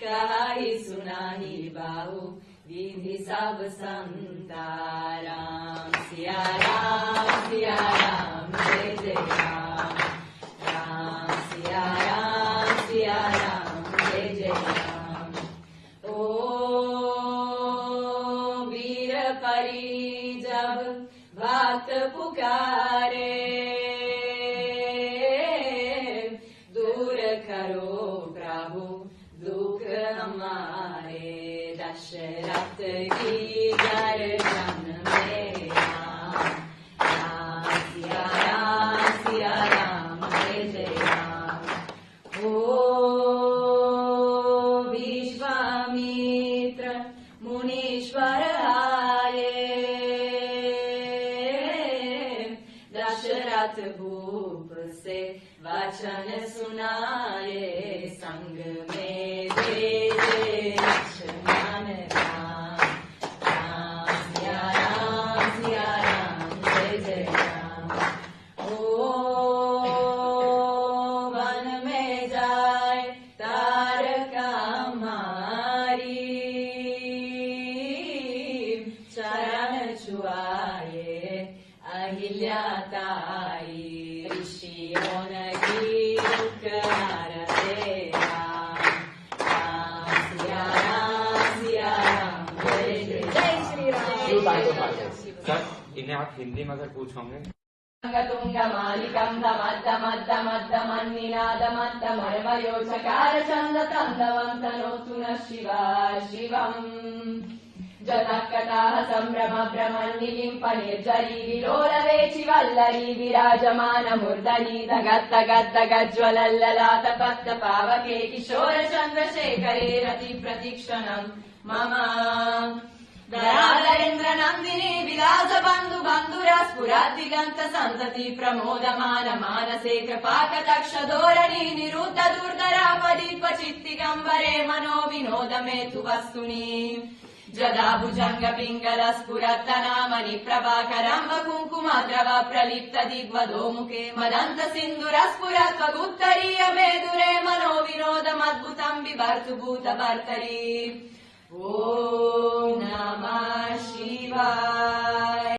कहाई सुनाही बाहु विधि सब संता। राम सिया राम जय जय राम। राम सिया राम जय जय राम। ओ वीर परी जब बात पुकारे, दूर करो प्रभु दुख हमारे। दशरथ की गर्दन में राम। राम सिया राम जय जय राम। ओ विश्वामित्र मुनीश्वर आए, दशरथ भूप से वचन सुनाए। संग में भेजे लक्ष्मण राम। राम सिया राम जय जय राम। ओ वन में जाए तारका मारी, चरण छुआए अहिल्या ताई। ऋषियों ने की दुख हरते राम। राम सिया राम जय जय श्री राम। सर इन्हें आप हिंदी में अगर पूछोगे। तुंगमालिकंधमद्धमद्धमद्धमन्निनादमद्धमर्मयोचकार चंद तंदवंतनोतु न शिवा शिवम्। जतकटाः संभ्रम भ्रमन्निलिम्प निर्जरी विलोलवेचि वल्लरी विराजमान मूर्धनि दगद्दगद्दगज्ज्वलल्ललाट पद्म पावके किशोर चन्द्रशेखरे रति प्रतीक्षणम् मम। दरादरेन्द्र नन्दिनी विलास बन्धु बन्धुरा स्फुरद्दिगन्त सन्तति प्रमोदमान मानसे कृपाकटाक्ष धोरणी निरुद्ध दुर्धरापदीप चित्तिगम्बरे मनो विनोद मे तु वस्तुनि। जदा भुजंग पिंगल स्फुरत्तनामनि प्रभाकरम्ब कुङ्कुमद्रव प्रलिप्त दिग्वधो मुखे मदन्त सिन्धुर स्फुरत्वगुत्तरीय मेदुरे मनो विनोदमद्भुतम् बिभर्तु भूतभर्तरि। ॐ नमः शिवाय।